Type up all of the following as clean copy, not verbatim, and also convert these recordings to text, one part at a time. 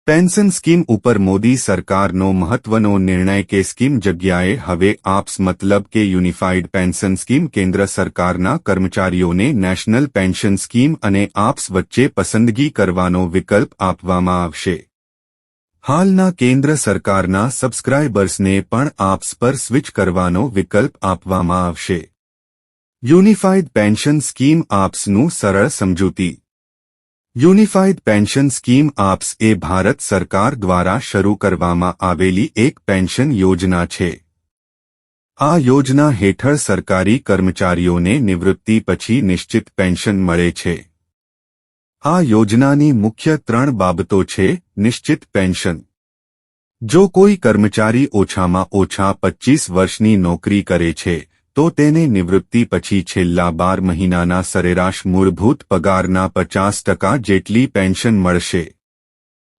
Pension scheme ઉપર મોદી સરકારનો મહત્વનો નિર્ણય કે સ્કીમ જગ્યાએ હવે આપ્સ મતલબ કે યુનિફાઇડ પેન્શન સ્કીમ કેન્દ્ર સરકારના કર્મચારીઓને નેશનલ પેન્શન સ્કીમ અને આપ્સ વચ્ચે પસંદગી કરવાનો વિકલ્પ આપવામાં આવશે। હાલના કેન્દ્ર સરકારના સબસ્ક્રાઇબર્સને પણ આપ્સ પર સ્વિચ કરવાનો વિકલ્પ આપવામાં આવશે। યુનિફાઇડ પેન્શન સ્કીમ આપ્સનું સરળ સમજૂતી। યુનિફાઇડ પેન્શન સ્કીમ આપ્સ એ ભારત સરકાર દ્વારા શરૂ કરવામાં આવેલી એક પેન્શન યોજના છે। આ યોજના હેઠળ સરકારી કર્મચારીઓને નિવૃત્તિ પછી નિશ્ચિત પેન્શન મળે છે। આ યોજનાની મુખ્ય 3 બાબતો છે। નિશ્ચિત પેન્શન। જો કોઈ કર્મચારી ઓછામાં ઓછા 25 વર્ષની નોકરી કરે છે તો તેને નિવૃત્તિ પછી છેલ્લા 12 મહિનાના સરેરાશ મૂળભૂત પગારના 50% જેટલી પેન્શન મળશે।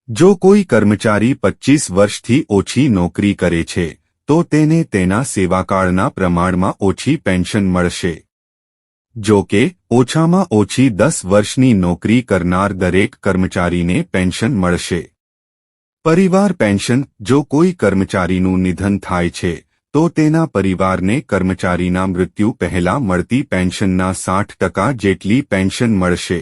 જો કોઈ કર્મચારી 25 વર્ષથી ઓછી નોકરી કરે છે તો તેને તેના સેવાકાળના પ્રમાણમાં ઓછી પેન્શન મળશે। જો કે ઓછામાં ઓછી 10 વર્ષની નોકરી કરનાર દરેક કર્મચારીને પેન્શન મળશે। પરિવાર પેન્શન। જો કોઈ કર્મચારીનું નિધન થાય છે તો તેના પરિવારને કર્મચારીના મૃત્યુ પહેલા મળતી પેન્શનના 60% જેટલી પેન્શન મળશે।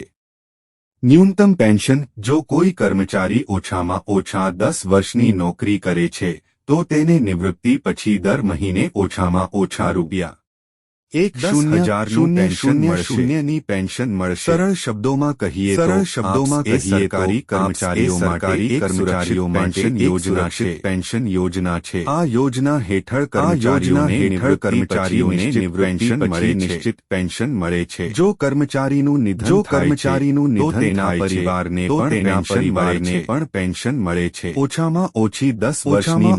ન્યૂનતમ પેન્શન। જો કોઈ કર્મચારી ઓછામાં ઓછા 10 વર્ષની નોકરી કરે છે તો તેને નિવૃત્તિ પછી દર મહિને ઓછામાં ઓછા રૂપિયા 10,000ની પેન્શન મળશે। સરળ શબ્દોમાં કહીએ તો સરકારી કર્મચારીઓ માટે યોજના છે પેન્શન યોજના છે। આ યોજના હેઠળ કર્મચારીઓને નિશ્ચિત પેન્શન મળે છે। જો કર્મચારીનું નિધન તો તેના પરિવારને પણ પેન્શન મળે છે। ઓછામાં ઓછી 10 વર્ષની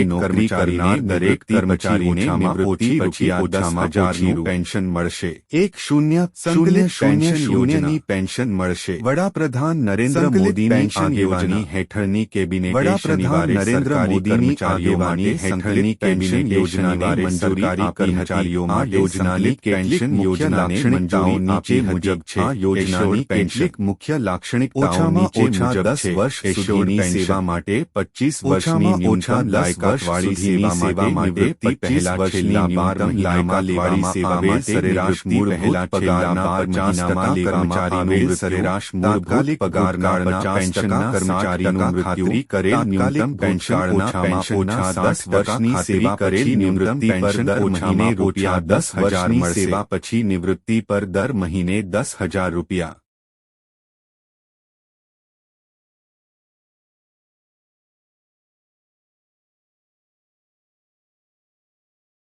નોકરી કરનાર દરેક કર્મચારીને નિવૃત્તિ પછી 10,000નું પેન્શન મળશે। 1,000ની પેન્શન મળશે। વડાપ્રધાન નરેન્દ્ર મોદીની આગેવાની હેઠળની કેબિનેટે પેન્શન યોજનાને મંજૂરી આપી હતી। આ યોજનાની પેન્શન યોજનાને મંજૂરી નીચે મુજબ છે। આ યોજનાની કેટલીક મુખ્ય લાક્ષણિકતાઓ નીચે મુજબ છે। 10 વર્ષ સુધીની સેવા માટે 25 વર્ષની ન્યૂનતમ લાયકાતવાળી સેવા માટે 25 વર્ષની ન્યૂનતમ લાયકાતવાળી સેવામાં સરેરાશ મૂળભૂત પગારના 50% કર્મચારીનું સરેરાશ મૂળભૂત પગારના 50% કર્મચારીનું ખાતરી કરેલ ન્યૂનતમ પેન્શન ઓછામાં ઓછા 10 વર્ષની સેવા કરેલ નિવૃત્તિ પર દર મહિને રૂપિયા 10,000 સેવા પછી નિવૃત્તિ પર દર મહિને 10,000 રૂપિયા।